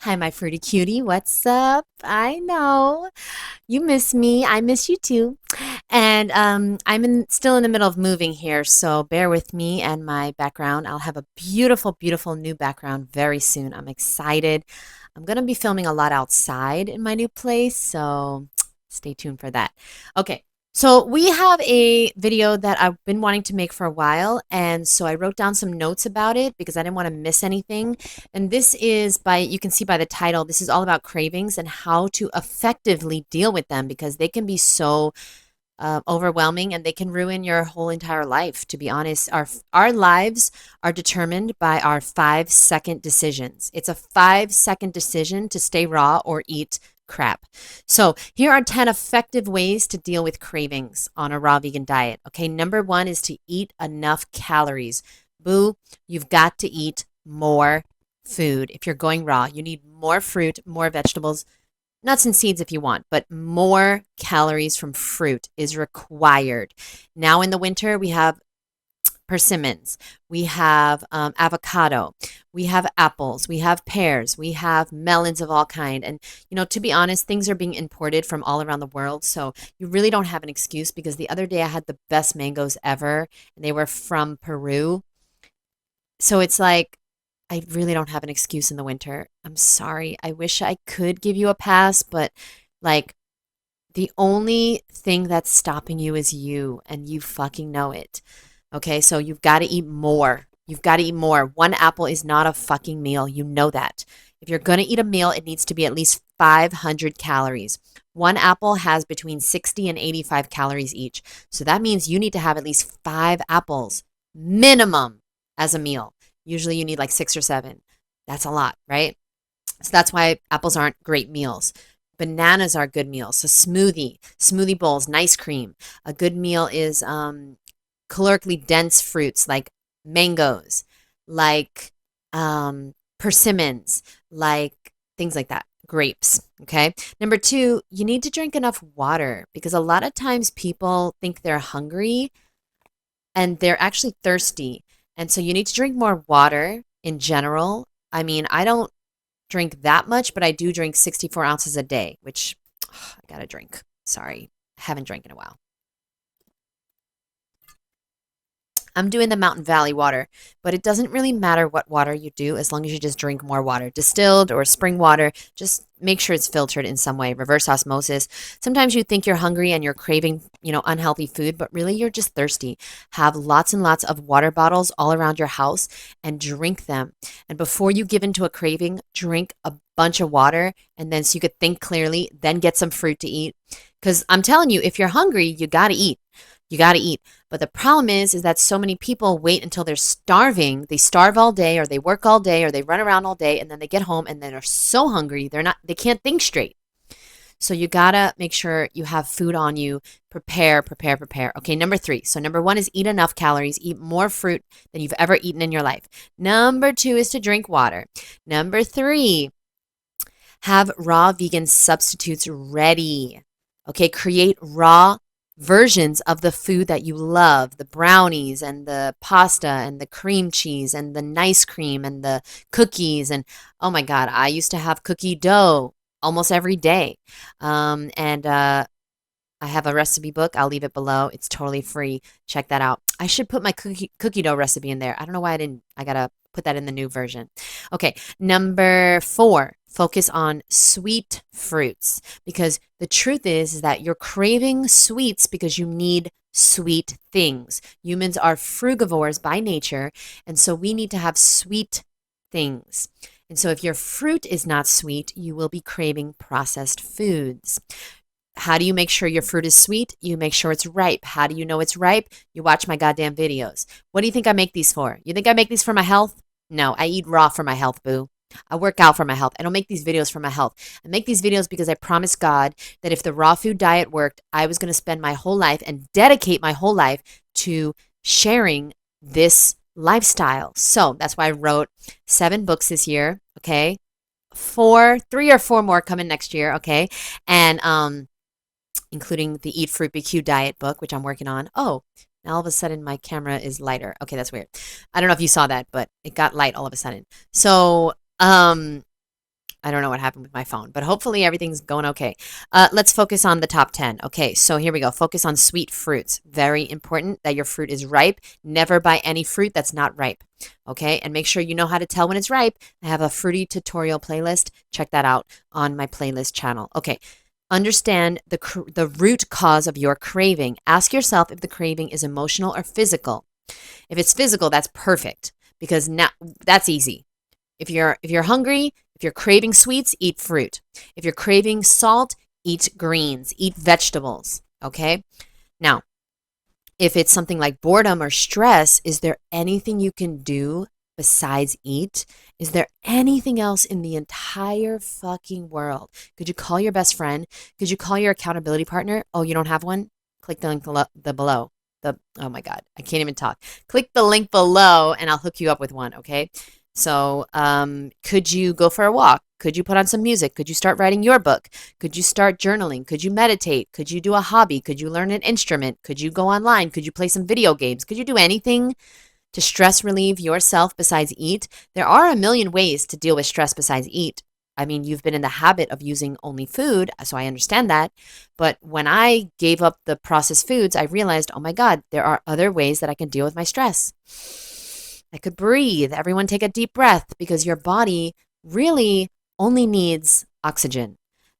Hi, my fruity cutie. What's up? I know you miss me. I miss you too. And still in the middle of moving here, so bear with me and my background. I'll have a beautiful, beautiful new background very soon. I'm excited. I'm going to be filming a lot outside in my new place, so stay tuned for that. Okay, so we have a video that I've been wanting to make for a while, and so I wrote down some notes about it because I didn't want to miss anything. And this is you can see by the title, this is all about cravings and how to effectively deal with them because they can be so overwhelming and they can ruin your whole entire life. To be honest, our lives are determined by our 5 second decisions. It's a 5 second decision to stay raw or eat crap. So here are 10 effective ways to deal with cravings on a raw vegan diet. Okay, number one is to eat enough calories. Boo, you've got to eat more food. If you're going raw, you need more fruit, more vegetables, nuts and seeds if you want, but more calories from fruit is required. Now in the winter, we have persimmons, we have avocado, we have apples, we have pears, we have melons of all kind. And to be honest, things are being imported from all around the world, so you really don't have an excuse because the other day I had the best mangoes ever, and they were from Peru. So it's like I really don't have an excuse in the winter. I'm sorry. I wish I could give you a pass, but like the only thing that's stopping you is you, and you fucking know it. Okay, so you've got to eat more. You've got to eat more. One apple is not a fucking meal. You know that. If you're going to eat a meal, it needs to be at least 500 calories. One apple has between 60 and 85 calories each. So that means you need to have at least 5 apples minimum as a meal. Usually you need like 6 or 7. That's a lot, right? So that's why apples aren't great meals. Bananas are good meals. So smoothie bowls, nice cream. A good meal is calorically dense fruits like mangoes, like persimmons, like things like that. Grapes. Okay. Number two, you need to drink enough water because a lot of times people think they're hungry and they're actually thirsty. And so you need to drink more water in general. I mean, I don't drink that much, but I do drink 64 ounces a day, which I gotta drink. Sorry, I haven't drank in a while. I'm doing the Mountain Valley water, but it doesn't really matter what water you do as long as you just drink more water. Distilled or spring water, just make sure it's filtered in some way. Reverse osmosis. Sometimes you think you're hungry and you're craving, unhealthy food, but really you're just thirsty. Have lots and lots of water bottles all around your house and drink them. And before you give into a craving, drink a bunch of water and then so you could think clearly, then get some fruit to eat. Because I'm telling you, if you're hungry, you got to eat. You got to eat. But the problem is that so many people wait until they're starving. They starve all day or they work all day or they run around all day and then they get home and then they're so hungry. They can't think straight. So you got to make sure you have food on you. Prepare, prepare, prepare. Okay, number three. So number one is eat enough calories. Eat more fruit than you've ever eaten in your life. Number two is to drink water. Number three, have raw vegan substitutes ready. Okay, create raw versions of the food that you love, the brownies and the pasta and the cream cheese and the nice cream and the cookies. And oh my God, I used to have cookie dough almost every day. And I have a recipe book. I'll leave it below. It's totally free. Check that out. I should put my cookie dough recipe in there. I don't know why I didn't. I gotta put that in the new version. Okay, number four, focus on sweet fruits because the truth is that you're craving sweets because you need sweet things. Humans are frugivores by nature, and so we need to have sweet things. And so if your fruit is not sweet, you will be craving processed foods. How do you make sure your fruit is sweet? You make sure it's ripe. How do you know it's ripe? You watch my goddamn videos. What do you think I make these for? You think I make these for my health? No, I eat raw for my health, boo. I work out for my health. I don't make these videos for my health. I make these videos because I promised God that if the raw food diet worked, I was going to spend my whole life and dedicate my whole life to sharing this lifestyle. So that's why I wrote 7 books this year, okay? 3 or 4 more coming next year, okay? And including the Eat Fruit BQ diet book, which I'm working on. Oh, now all of a sudden my camera is lighter. Okay, that's weird. I don't know if you saw that, but it got light all of a sudden. So, I don't know what happened with my phone, but hopefully everything's going okay. Let's focus on the top 10. Okay, so here we go. Focus on sweet fruits. Very important that your fruit is ripe. Never buy any fruit that's not ripe. Okay, and make sure you know how to tell when it's ripe. I have a fruity tutorial playlist. Check that out on my playlist channel. Okay, understand the root cause of your craving. Ask yourself if the craving is emotional or physical. If it's physical, that's perfect because now that's easy. If you're hungry, if you're craving sweets, eat fruit. If you're craving salt, eat greens, eat vegetables, okay? Now, if it's something like boredom or stress, is there anything you can do besides eat? Is there anything else in the entire fucking world? Could you call your best friend? Could you call your accountability partner? Oh, you don't have one? Click the link below. Oh my God, I can't even talk. Click the link below and I'll hook you up with one, okay? So, could you go for a walk? Could you put on some music? Could you start writing your book? Could you start journaling? Could you meditate? Could you do a hobby? Could you learn an instrument? Could you go online? Could you play some video games? Could you do anything to stress relieve yourself besides eat? There are a million ways to deal with stress besides eat. I mean, you've been in the habit of using only food, so I understand that. But when I gave up the processed foods, I realized, oh my God, there are other ways that I can deal with my stress. I could breathe. Everyone take a deep breath because your body really only needs oxygen.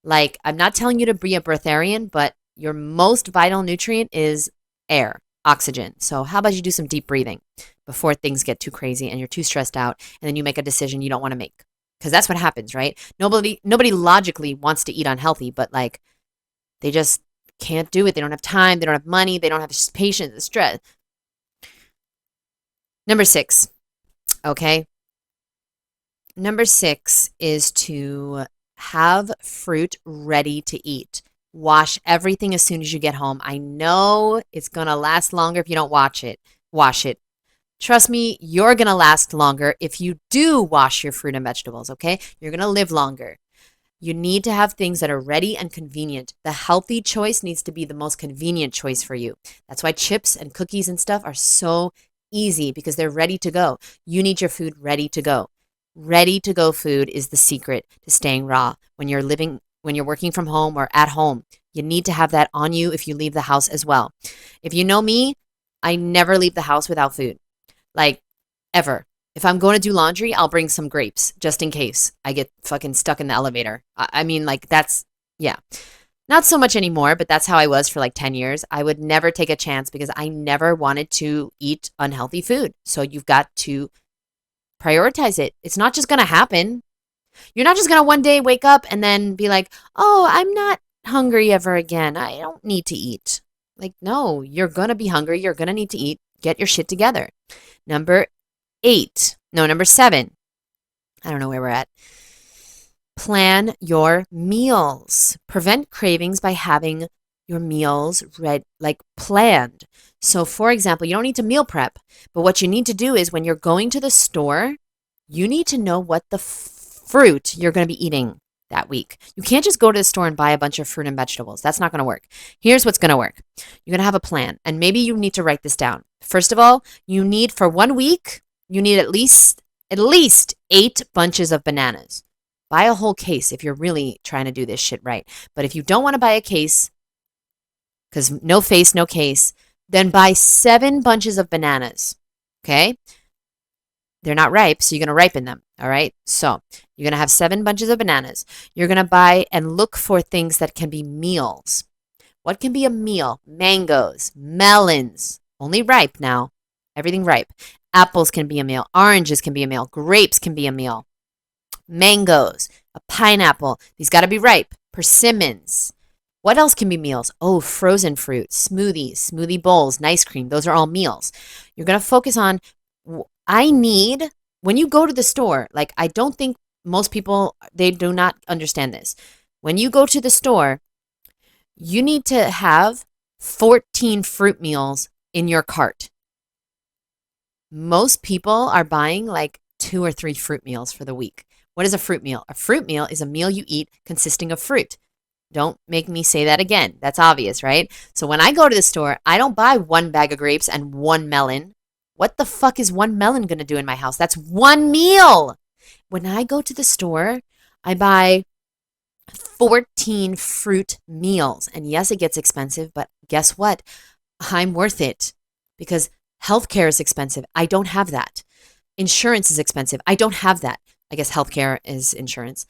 Like, I'm not telling you to be a breatharian, but your most vital nutrient is air, oxygen. So how about you do some deep breathing before things get too crazy and you're too stressed out and then you make a decision you don't want to make? Because that's what happens, right? Nobody logically wants to eat unhealthy, but like they just can't do it. They don't have time. They don't have money. They don't have patience, stress. Number 6, okay? Number 6 is to have fruit ready to eat. Wash everything as soon as you get home. I know it's going to last longer if you don't wash it. Trust me, you're going to last longer if you do wash your fruit and vegetables, okay? You're going to live longer. You need to have things that are ready and convenient. The healthy choice needs to be the most convenient choice for you. That's why chips and cookies and stuff are so easy because they're ready to go. You need your food ready to go. Ready to go food is the secret to staying raw when you're working from home or at home. You need to have that on you if you leave the house as well. If you know me, I never leave the house without food. Like, ever. If I'm going to do laundry, I'll bring some grapes just in case I get fucking stuck in the elevator. I mean, like, yeah. Not so much anymore, but that's how I was for like 10 years. I would never take a chance because I never wanted to eat unhealthy food. So you've got to prioritize it. It's not just going to happen. You're not just going to one day wake up and then be like, oh, I'm not hungry ever again. I don't need to eat. Like, no, you're going to be hungry. You're going to need to eat. Get your shit together. Number 7. I don't know where we're at. Plan your meals. Prevent cravings by having your meals planned. So, for example, you don't need to meal prep, but what you need to do is when you're going to the store, you need to know what the fruit you're going to be eating that week. You can't just go to the store and buy a bunch of fruit and vegetables. That's not going to work. Here's what's going to work. You're going to have a plan, and maybe you need to write this down. First of all, for 1 week, you need at least 8 bunches of bananas. Buy a whole case if you're really trying to do this shit right. But if you don't want to buy a case, because no face, no case, then buy 7 bunches of bananas, okay? They're not ripe, so you're going to ripen them, all right? So you're going to have 7 bunches of bananas. You're going to buy and look for things that can be meals. What can be a meal? Mangoes, melons, only ripe now, everything ripe. Apples can be a meal. Oranges can be a meal. Grapes can be a meal. Mangoes, a pineapple. These got to be ripe. Persimmons. What else can be meals? Oh, frozen fruit, smoothies, smoothie bowls, ice cream. Those are all meals. You're going to focus on, when you go to the store, like I don't think most people, they do not understand this. When you go to the store, you need to have 14 fruit meals in your cart. Most people are buying like 2 or 3 fruit meals for the week. What is a fruit meal? A fruit meal is a meal you eat consisting of fruit. Don't make me say that again. That's obvious, right? So when I go to the store, I don't buy 1 bag of grapes and 1 melon. What the fuck is 1 melon going to do in my house? That's 1 meal. When I go to the store, I buy 14 fruit meals. And yes, it gets expensive, but guess what? I'm worth it because healthcare is expensive. I don't have that. Insurance is expensive. I don't have that. I guess healthcare is insurance.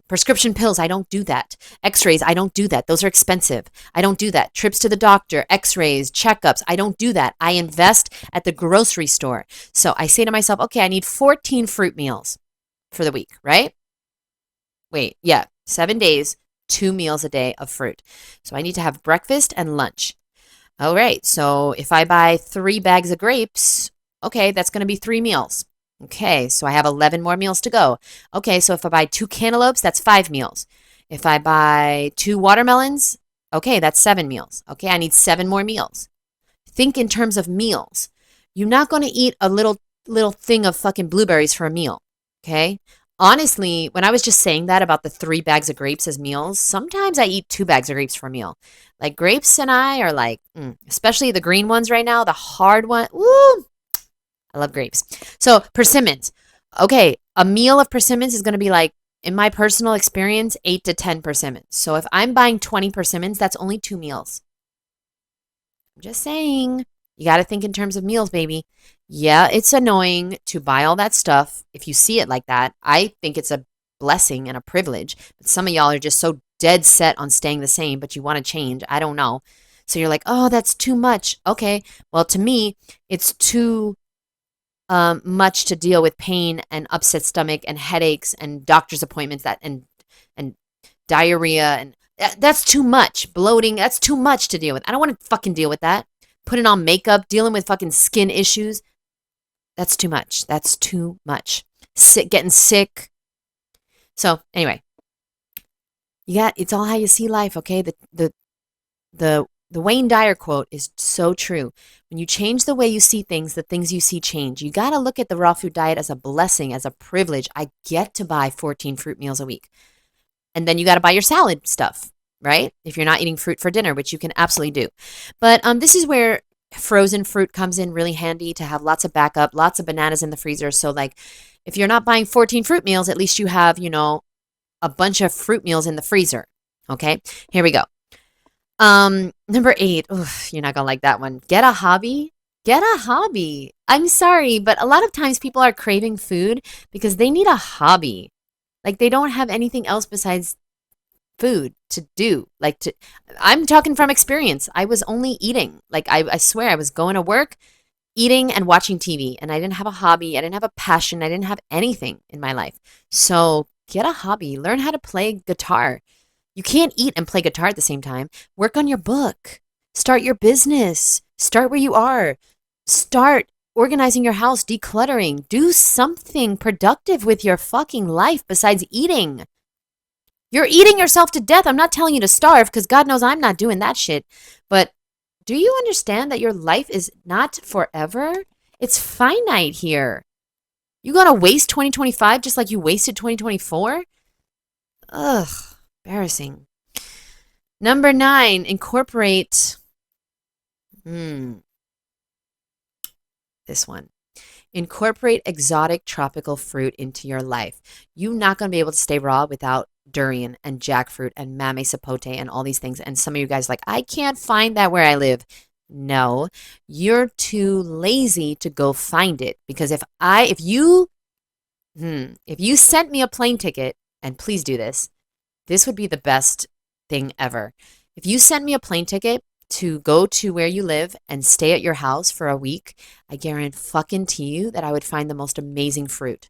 Prescription pills, I don't do that. X-rays, I don't do that. Those are expensive. I don't do that. Trips to the doctor, X-rays, checkups, I don't do that. I invest at the grocery store. So I say to myself, okay, I need 14 fruit meals for the week, right? Wait, yeah, 7 days, 2 meals a day of fruit. So I need to have breakfast and lunch. All right, so if I buy 3 bags of grapes, okay, that's going to be 3 meals. Okay, so I have 11 more meals to go. Okay, so if I buy 2 cantaloupes, that's 5 meals. If I buy 2 watermelons, okay, that's 7 meals. Okay, I need 7 more meals. Think in terms of meals. You're not going to eat a little thing of fucking blueberries for a meal. Okay? Honestly, when I was just saying that about the 3 bags of grapes as meals, sometimes I eat 2 bags of grapes for a meal. Like grapes and I are like, especially the green ones right now, the hard one. Woo! I love grapes. So persimmons. Okay, a meal of persimmons is going to be like, in my personal experience, 8 to 10 persimmons. So if I'm buying 20 persimmons, that's only 2 meals. I'm just saying, you got to think in terms of meals, baby. Yeah, it's annoying to buy all that stuff. If you see it like that, I think it's a blessing and a privilege. But some of y'all are just so dead set on staying the same, but you want to change. I don't know. So you're like, oh, that's too much. Okay. Well, to me, it's too much to deal with pain and upset stomach and headaches and doctor's appointments and diarrhea and that's too much. Bloating, that's too much to deal with. I don't want to fucking deal with that. Putting on makeup, dealing with fucking skin issues. That's too much. That's too much. Getting sick. So anyway, it's all how you see life, okay? The Wayne Dyer quote is so true. When you change the way you see things, the things you see change. You got to look at the raw food diet as a blessing, as a privilege. I get to buy 14 fruit meals a week. And then you got to buy your salad stuff, right? If you're not eating fruit for dinner, which you can absolutely do. But this is where frozen fruit comes in really handy to have lots of backup, lots of bananas in the freezer. So like if you're not buying 14 fruit meals, at least you have, a bunch of fruit meals in the freezer. Okay, here we go. Number 8. Oof, you're not gonna like that one. Get a hobby. Get a hobby. I'm sorry, but a lot of times people are craving food because they need a hobby. Like they don't have anything else besides food to do. I'm talking from experience. I was only eating. Like I swear I was going to work, eating and watching TV, and I didn't have a hobby. I didn't have a passion. I didn't have anything in my life. So get a hobby. Learn how to play guitar. You can't eat and play guitar at the same time. Work on your book. Start your business. Start where you are. Start organizing your house, decluttering. Do something productive with your fucking life besides eating. You're eating yourself to death. I'm not telling you to starve because God knows I'm not doing that shit. But do you understand that your life is not forever? It's finite here. You gonna waste 2025 just like you wasted 2024? Ugh. Embarrassing. Number 9, incorporate this one. Incorporate exotic tropical fruit into your life. You're not going to be able to stay raw without durian and jackfruit and mame sapote and all these things. And some of you guys are like, I can't find that where I live. No, you're too lazy to go find it. Because if you sent me a plane ticket, and please do this would be the best thing ever. If you sent me a plane ticket to go to where you live and stay at your house for a week, I guarantee you that I would find the most amazing fruit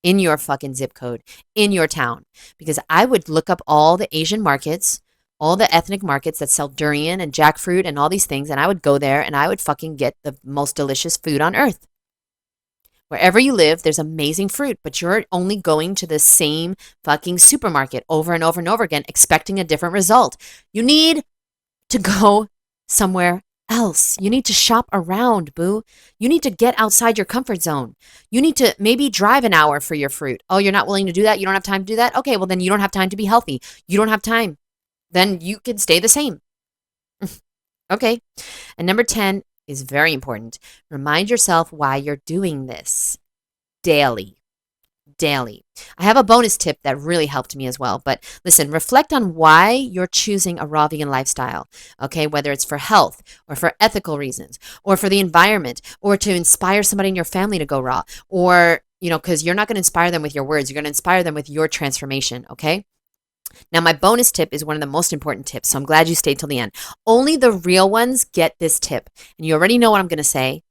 in your fucking zip code, in your town. Because I would look up all the Asian markets, all the ethnic markets that sell durian and jackfruit and all these things, and I would go there and I would fucking get the most delicious food on earth. Wherever you live, there's amazing fruit, but you're only going to the same fucking supermarket over and over and over again, expecting a different result. You need to go somewhere else. You need to shop around, boo. You need to get outside your comfort zone. You need to maybe drive an hour for your fruit. Oh, you're not willing to do that? You don't have time to do that? Okay, well, then you don't have time to be healthy. You don't have time. Then you can stay the same. Okay. And number 10 is very important. Remind yourself why you're doing this daily. daily. I have a bonus tip that really helped me as well. But listen, reflect on why you're choosing a raw vegan lifestyle, okay? Whether it's for health or for ethical reasons or for the environment or to inspire somebody in your family to go raw or, because you're not going to inspire them with your words. You're going to inspire them with your transformation, okay? Now, my bonus tip is one of the most important tips, so I'm glad you stayed till the end. Only the real ones get this tip. And you already know what I'm going to say.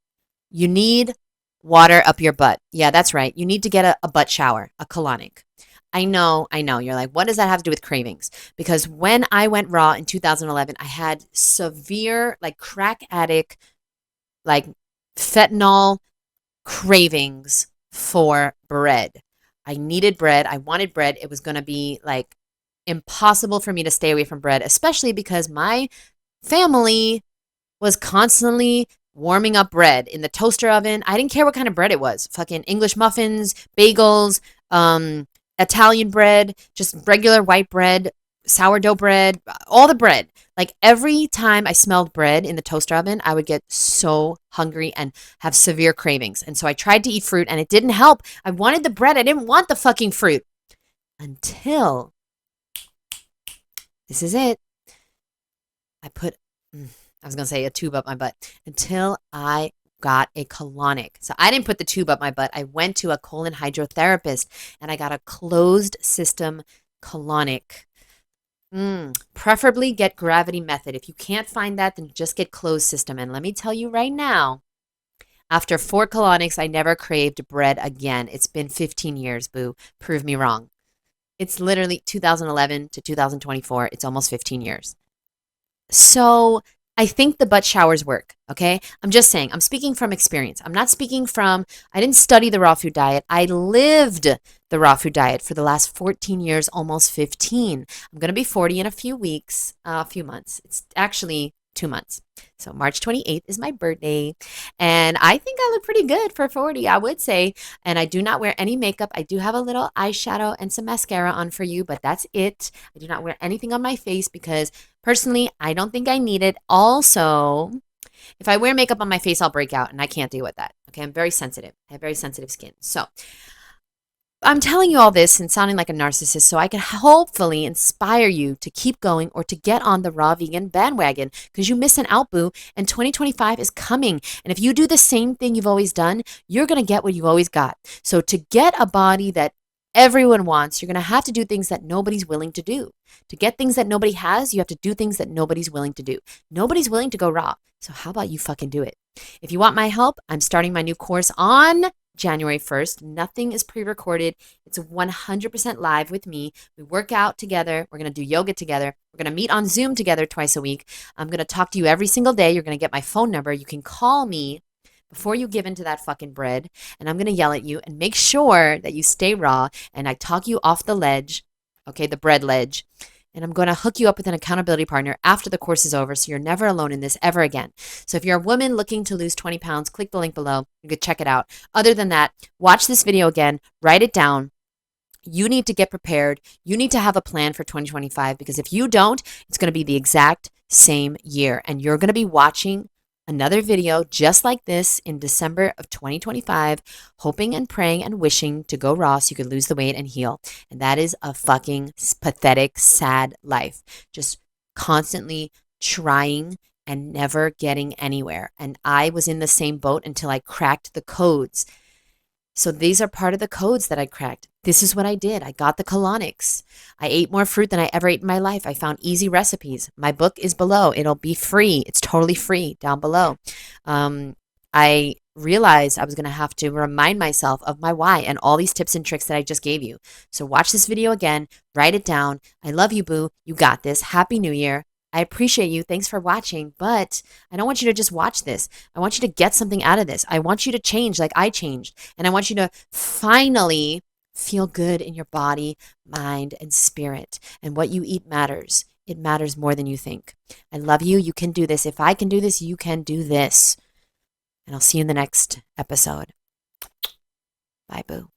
You need water up your butt. Yeah, that's right. You need to get a butt shower, a colonic. I know. You're like, what does that have to do with cravings? Because when I went raw in 2011, I had severe, like crack addict, like fentanyl cravings for bread. I needed bread. I wanted bread. It was going to be like impossible for me to stay away from bread, especially because my family was constantly warming up bread in the toaster oven. I didn't care what kind of bread it was. Fucking English muffins, bagels, Italian bread, just regular white bread, sourdough bread, all the bread. Like every time I smelled bread in the toaster oven, I would get so hungry and have severe cravings. And so I tried to eat fruit and it didn't help. I wanted the bread. I didn't want the fucking fruit until this is it. I was going to say a tube up my butt until I got a colonic. So I didn't put the tube up my butt. I went to a colon hydrotherapist and I got a closed system colonic. Preferably get gravity method. If you can't find that, then just get closed system. And let me tell you right now, after 4 colonics, I never craved bread again. It's been 15 years, boo. Prove me wrong. It's literally 2011 to 2024. It's almost 15 years. So I think the butt showers work, okay? I'm just saying, I'm speaking from experience. I'm not speaking from, I didn't study the raw food diet. I lived the raw food diet for the last 14 years, almost 15. I'm going to be 40 in a few months. It's actually 2 months. So March 28th is my birthday. And I think I look pretty good for 40, I would say. And I do not wear any makeup. I do have a little eyeshadow and some mascara on for you, but that's it. I do not wear anything on my face because personally, I don't think I need it. Also, if I wear makeup on my face, I'll break out and I can't deal with that. Okay, I'm very sensitive. I have very sensitive skin. So I'm telling you all this and sounding like a narcissist so I can hopefully inspire you to keep going or to get on the raw vegan bandwagon because you miss an out, boo, and 2025 is coming. And if you do the same thing you've always done, you're going to get what you always got. So to get a body that everyone wants, you're going to have to do things that nobody's willing to do. To get things that nobody has, you have to do things that nobody's willing to do. Nobody's willing to go raw. So how about you fucking do it? If you want my help, I'm starting my new course on January 1st. Nothing is pre-recorded. It's 100% live with me. We work out together. We're going to do yoga together. We're going to meet on Zoom together twice a week. I'm going to talk to you every single day. You're going to get my phone number. You can call me before you give into that fucking bread, and I'm going to yell at you and make sure that you stay raw, and I talk you off the ledge, okay, the bread ledge, and I'm going to hook you up with an accountability partner after the course is over so you're never alone in this ever again. So if you're a woman looking to lose 20 pounds, click the link below. You can check it out. Other than that, watch this video again, write it down. You need to get prepared. You need to have a plan for 2025 because if you don't, it's going to be the exact same year, and you're going to be watching another video just like this in December of 2025, hoping and praying and wishing to go raw so you could lose the weight and heal. And that is a fucking pathetic, sad life. Just constantly trying and never getting anywhere. And I was in the same boat until I cracked the codes. So these are part of the codes that I cracked. This is what I did. I got the colonics. I ate more fruit than I ever ate in my life. I found easy recipes. My book is below. It'll be free. It's totally free down below. I realized I was going to have to remind myself of my why and all these tips and tricks that I just gave you. So watch this video again. Write it down. I love you, boo. You got this. Happy New Year. I appreciate you. Thanks for watching, but I don't want you to just watch this. I want you to get something out of this. I want you to change like I changed. And I want you to finally feel good in your body, mind, and spirit. And what you eat matters. It matters more than you think. I love you. You can do this. If I can do this, you can do this. And I'll see you in the next episode. Bye, boo.